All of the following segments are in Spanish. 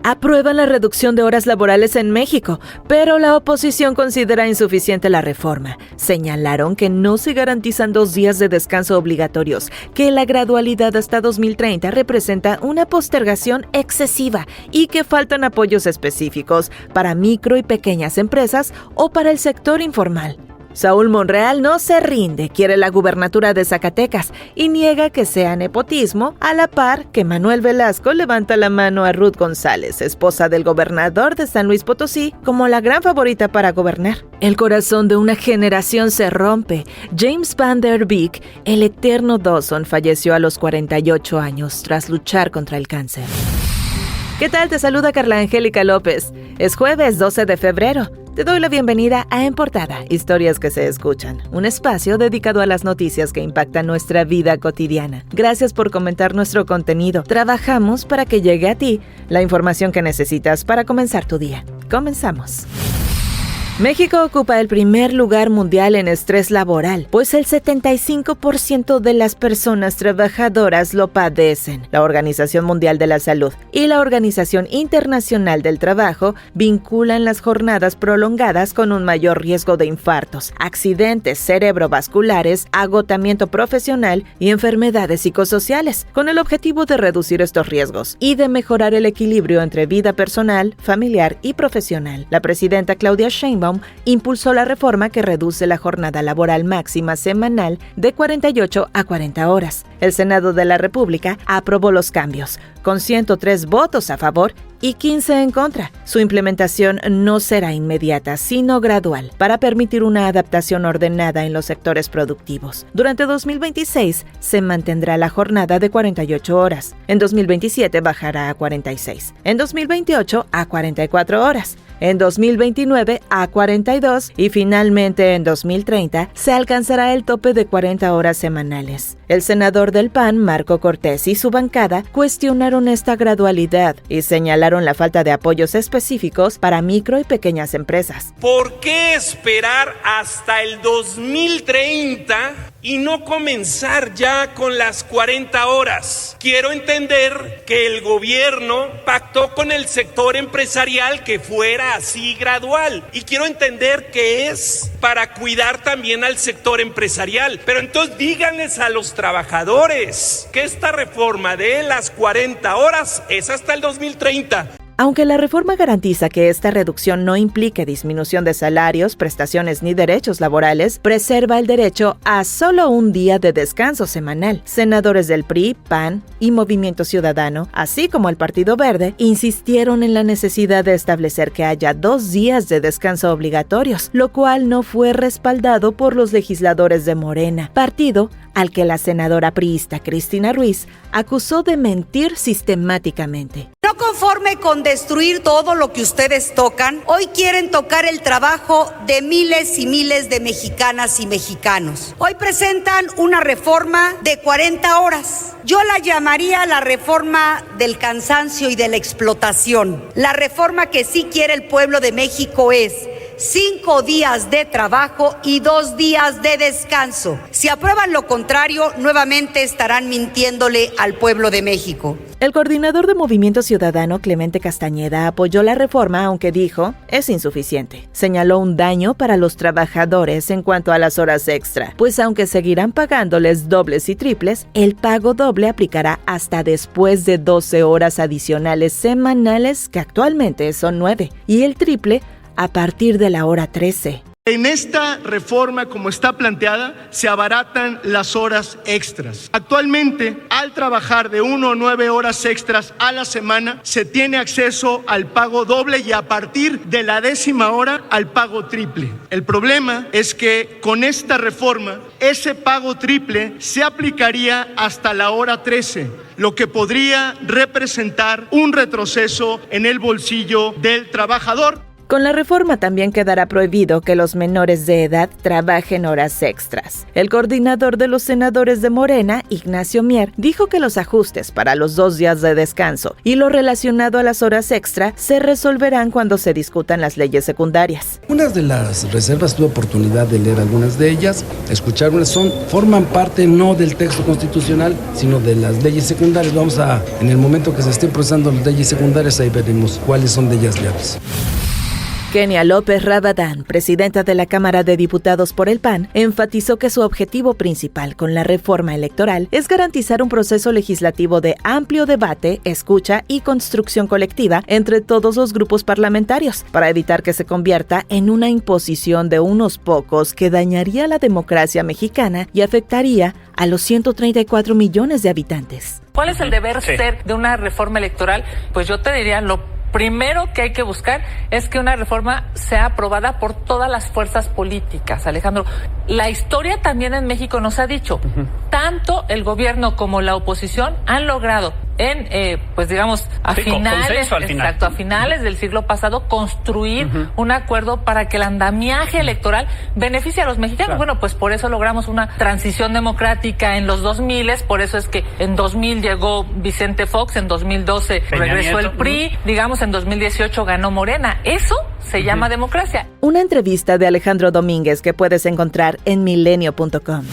aprueban la reducción de horas laborales en México, pero la oposición considera insuficiente la reforma. Señalaron que no se garantizan 2 días de descanso obligatorios, que la gradualidad hasta 2030 representa una postergación excesiva y que faltan apoyos específicos para micro y pequeñas empresas o para el sector informal. Saúl Monreal no se rinde, quiere la gubernatura de Zacatecas y niega que sea nepotismo, a la par que Manuel Velasco levanta la mano a Ruth González, esposa del gobernador de San Luis Potosí, como la gran favorita para gobernar. El corazón de una generación se rompe. James Van Der Beek, el eterno Dawson, falleció a los 48 años tras luchar contra el cáncer. ¿Qué tal? Te saluda Carla Angélica López. Es jueves 12 de febrero. Te doy la bienvenida a En Portada, historias que se escuchan, un espacio dedicado a las noticias que impactan nuestra vida cotidiana. Gracias por comentar nuestro contenido. Trabajamos para que llegue a ti la información que necesitas para comenzar tu día. Comenzamos. México ocupa el primer lugar mundial en estrés laboral, pues el 75% de las personas trabajadoras lo padecen. La Organización Mundial de la Salud y la Organización Internacional del Trabajo vinculan las jornadas prolongadas con un mayor riesgo de infartos, accidentes cerebrovasculares, agotamiento profesional y enfermedades psicosociales, con el objetivo de reducir estos riesgos y de mejorar el equilibrio entre vida personal, familiar y profesional. La presidenta Claudia Sheinbaum impulsó la reforma que reduce la jornada laboral máxima semanal de 48 a 40 horas. El Senado de la República aprobó los cambios, con 103 votos a favor y 15 en contra. Su implementación no será inmediata, sino gradual, para permitir una adaptación ordenada en los sectores productivos. Durante 2026 se mantendrá la jornada de 48 horas. En 2027 bajará a 46. En 2028 a 44 horas. En 2029 a 42 y finalmente en 2030 se alcanzará el tope de 40 horas semanales. El senador del PAN, Marco Cortés, y su bancada cuestionaron esta gradualidad y señalaron la falta de apoyos específicos para micro y pequeñas empresas. ¿Por qué esperar hasta el 2030 y no comenzar ya con las 40 horas? Quiero entender que el gobierno pactó con el sector empresarial que fuera así gradual, y quiero entender que es para cuidar también al sector empresarial, pero entonces díganles a los trabajadores que esta reforma de las 40 horas es hasta el 2030. Aunque la reforma garantiza que esta reducción no implique disminución de salarios, prestaciones ni derechos laborales, preserva el derecho a solo un día de descanso semanal. Senadores del PRI, PAN y Movimiento Ciudadano, así como el Partido Verde, insistieron en la necesidad de establecer que haya 2 días de descanso obligatorios, lo cual no fue respaldado por los legisladores de Morena, partido al que la senadora priista Cristina Ruiz acusó de mentir sistemáticamente. No conforme con destruir todo lo que ustedes tocan, hoy quieren tocar el trabajo de miles y miles de mexicanas y mexicanos. Hoy presentan una reforma de 40 horas. Yo la llamaría la reforma del cansancio y de la explotación. La reforma que sí quiere el pueblo de México es 5 días de trabajo y 2 días de descanso. Si aprueban lo contrario, nuevamente estarán mintiéndole al pueblo de México. El coordinador de Movimiento Ciudadano, Clemente Castañeda, apoyó la reforma, aunque dijo es insuficiente. Señaló un daño para los trabajadores en cuanto a las horas extra, pues aunque seguirán pagándoles dobles y triples, el pago doble aplicará hasta después de 12 horas adicionales semanales, que actualmente son 9, y el triple a partir de la hora 13. En esta reforma, como está planteada, se abaratan las horas extras. Actualmente, al trabajar de 1 o 9 horas extras a la semana, se tiene acceso al pago doble y a partir de la 10ª hora al pago triple. El problema es que con esta reforma, ese pago triple se aplicaría hasta la hora 13, lo que podría representar un retroceso en el bolsillo del trabajador. Con la reforma también quedará prohibido que los menores de edad trabajen horas extras. El coordinador de los senadores de Morena, Ignacio Mier, dijo que los ajustes para los 2 días de descanso y lo relacionado a las horas extra se resolverán cuando se discutan las leyes secundarias. Unas de las reservas tuve oportunidad de leer algunas de ellas, escuchar unas, forman parte no del texto constitucional, sino de las leyes secundarias. En el momento que se estén procesando las leyes secundarias, ahí veremos cuáles son de ellas viables. Kenia López Rabadán, presidenta de la Cámara de Diputados por el PAN, enfatizó que su objetivo principal con la reforma electoral es garantizar un proceso legislativo de amplio debate, escucha y construcción colectiva entre todos los grupos parlamentarios, para evitar que se convierta en una imposición de unos pocos que dañaría la democracia mexicana y afectaría a los 134 millones de habitantes. ¿Cuál es el deber ser de una reforma electoral? Pues yo te diría, lo primero que hay que buscar es que una reforma sea aprobada por todas las fuerzas políticas, Alejandro. La historia también en México nos ha dicho, tanto el gobierno como la oposición han logrado a finales del siglo pasado construir un acuerdo para que el andamiaje electoral beneficie a los mexicanos. Claro. Bueno, pues por eso logramos una transición democrática en los 2000, por eso es que en 2000 llegó Vicente Fox, en 2012 regresó el PRI, en 2018 ganó Morena. Eso se llama democracia. Una entrevista de Alejandro Domínguez que puedes encontrar en milenio.com.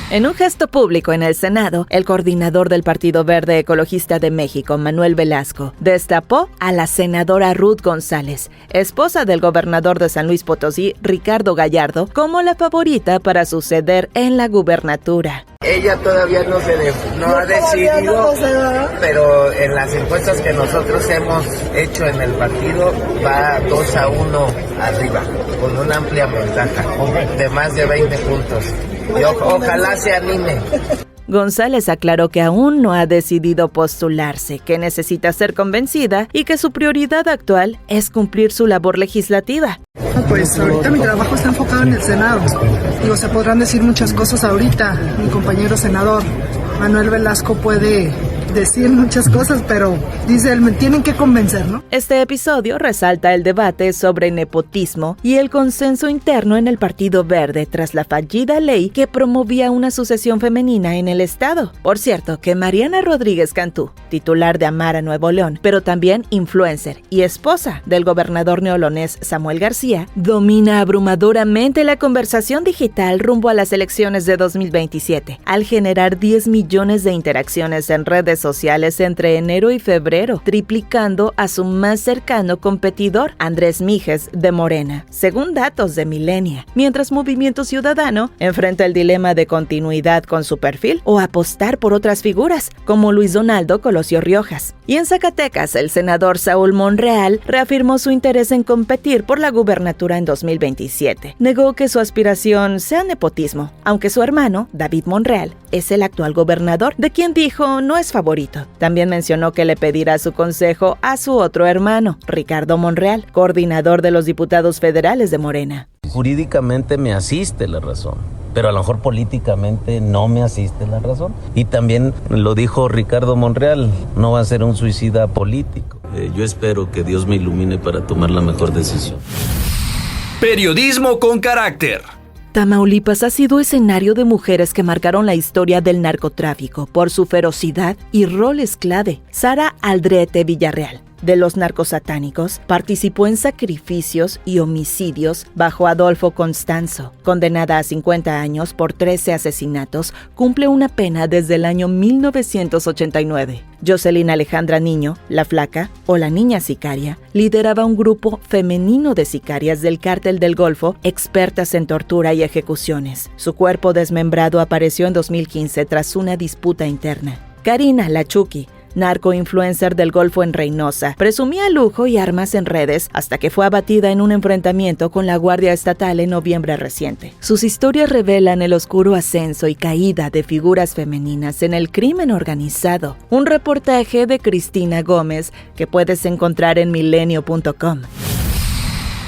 En un gesto público en el Senado, el coordinador del Partido Verde Ecologista de México, Manuel Velasco, destapó a la senadora Ruth González, esposa del gobernador de San Luis Potosí, Ricardo Gallardo, como la favorita para suceder en la gubernatura. Ella todavía no ha decidido, pero en las encuestas que nosotros hemos hecho en el partido va 2-1 arriba, con una amplia ventaja de más de 20 puntos. Y ojalá se anime. González aclaró que aún no ha decidido postularse, que necesita ser convencida y que su prioridad actual es cumplir su labor legislativa. Pues ahorita mi trabajo está enfocado en el Senado. Se podrán decir muchas cosas ahorita. Mi compañero senador Manuel Velasco puede decir muchas cosas, pero dice él, me tienen que convencer, ¿no? Este episodio resalta el debate sobre nepotismo y el consenso interno en el Partido Verde tras la fallida ley que promovía una sucesión femenina en el estado. Por cierto, que Mariana Rodríguez Cantú, titular de Amara Nuevo León, pero también influencer y esposa del gobernador neolonés Samuel García, domina abrumadoramente la conversación digital rumbo a las elecciones de 2027, al generar 10 millones de interacciones en redes sociales entre enero y febrero, triplicando a su más cercano competidor, Andrés Mijes, de Morena, según datos de Milenia, mientras Movimiento Ciudadano enfrenta el dilema de continuidad con su perfil o apostar por otras figuras, como Luis Donaldo Colosio Riojas. Y en Zacatecas, el senador Saúl Monreal reafirmó su interés en competir por la gubernatura en 2027. Negó que su aspiración sea nepotismo, aunque su hermano, David Monreal, es el actual gobernador, de quien dijo no es favorito. También mencionó que le pedirá su consejo a su otro hermano, Ricardo Monreal, coordinador de los diputados federales de Morena. Jurídicamente me asiste la razón, pero a lo mejor políticamente no me asiste la razón. Y también lo dijo Ricardo Monreal, no va a ser un suicida político. Yo espero que Dios me ilumine para tomar la mejor decisión. Periodismo con carácter. Tamaulipas ha sido escenario de mujeres que marcaron la historia del narcotráfico por su ferocidad y roles clave. Sara Aldrete Villarreal, de los narcosatánicos, participó en sacrificios y homicidios bajo Adolfo Constanzo. Condenada a 50 años por 13 asesinatos, cumple una pena desde el año 1989. Jocelyn Alejandra Niño, la Flaca, o la Niña Sicaria, lideraba un grupo femenino de sicarias del Cártel del Golfo, expertas en tortura y ejecuciones. Su cuerpo desmembrado apareció en 2015 tras una disputa interna. Karina La Chucky, narco-influencer del Golfo en Reynosa, presumía lujo y armas en redes hasta que fue abatida en un enfrentamiento con la Guardia Estatal en noviembre reciente. Sus historias revelan el oscuro ascenso y caída de figuras femeninas en el crimen organizado. Un reportaje de Cristina Gómez que puedes encontrar en milenio.com.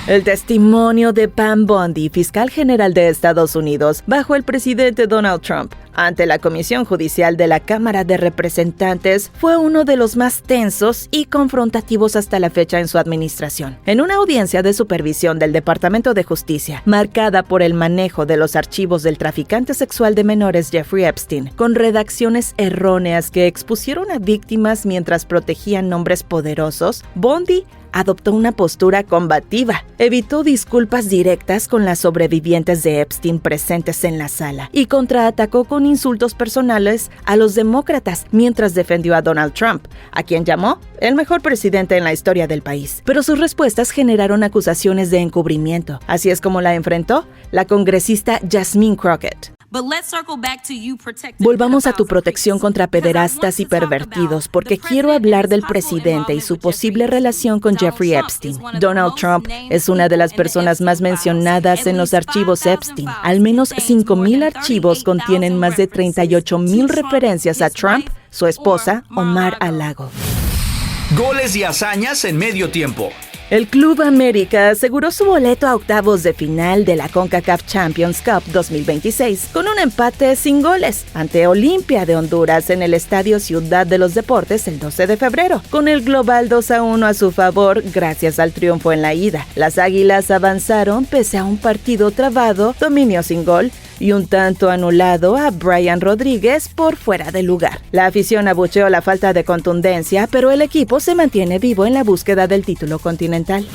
El testimonio de Pam Bondi, fiscal general de Estados Unidos, bajo el presidente Donald Trump, ante la Comisión Judicial de la Cámara de Representantes fue uno de los más tensos y confrontativos hasta la fecha en su administración. En una audiencia de supervisión del Departamento de Justicia, marcada por el manejo de los archivos del traficante sexual de menores Jeffrey Epstein, con redacciones erróneas que expusieron a víctimas mientras protegían nombres poderosos, Bondi adoptó una postura combativa, evitó disculpas directas con las sobrevivientes de Epstein presentes en la sala y contraatacó con insultos personales a los demócratas mientras defendió a Donald Trump, a quien llamó el mejor presidente en la historia del país. Pero sus respuestas generaron acusaciones de encubrimiento. Así es como la enfrentó la congresista Jasmine Crockett. Volvamos a tu protección contra pederastas y pervertidos, porque quiero hablar del presidente y su posible relación con Jeffrey Epstein. Donald Trump es una de las personas más mencionadas en los archivos Epstein. Al menos 5,000 archivos contienen más de 38,000 referencias a Trump, su esposa o Mar-a-Lago. Goles y hazañas en medio tiempo. El Club América aseguró su boleto a octavos de final de la CONCACAF Champions Cup 2026 con un empate sin goles ante Olimpia de Honduras en el Estadio Ciudad de los Deportes el 12 de febrero, con el global 2-1 a su favor gracias al triunfo en la ida. Las Águilas avanzaron pese a un partido trabado, dominio sin gol y un tanto anulado a Brian Rodríguez por fuera de lugar. La afición abucheó la falta de contundencia, pero el equipo se mantiene vivo en la búsqueda del título continental.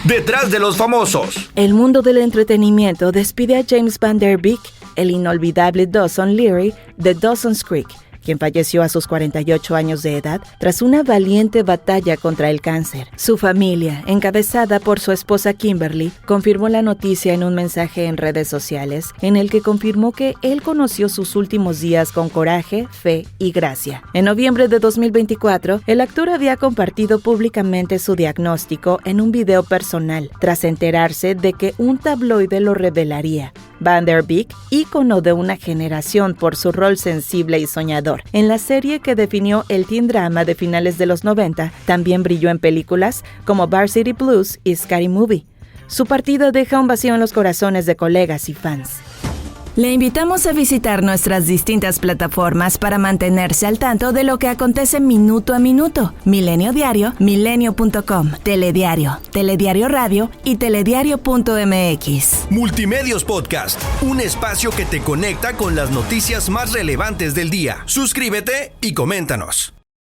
Detrás de los famosos. El mundo del entretenimiento despide a James Van Der Beek, el inolvidable Dawson Leary de Dawson's Creek, quien falleció a sus 48 años de edad tras una valiente batalla contra el cáncer. Su familia, encabezada por su esposa Kimberly, confirmó la noticia en un mensaje en redes sociales, en el que confirmó que él conoció sus últimos días con coraje, fe y gracia. En noviembre de 2024, el actor había compartido públicamente su diagnóstico en un video personal, tras enterarse de que un tabloide lo revelaría. Van Der Beek, ícono de una generación por su rol sensible y soñador en la serie que definió el teen drama de finales de los 90, también brilló en películas como Varsity Blues y Scary Movie. Su partida deja un vacío en los corazones de colegas y fans. Le invitamos a visitar nuestras distintas plataformas para mantenerse al tanto de lo que acontece minuto a minuto. Milenio Diario, milenio.com, Telediario, Telediario Radio y telediario.mx. Multimedios Podcast, un espacio que te conecta con las noticias más relevantes del día. Suscríbete y coméntanos.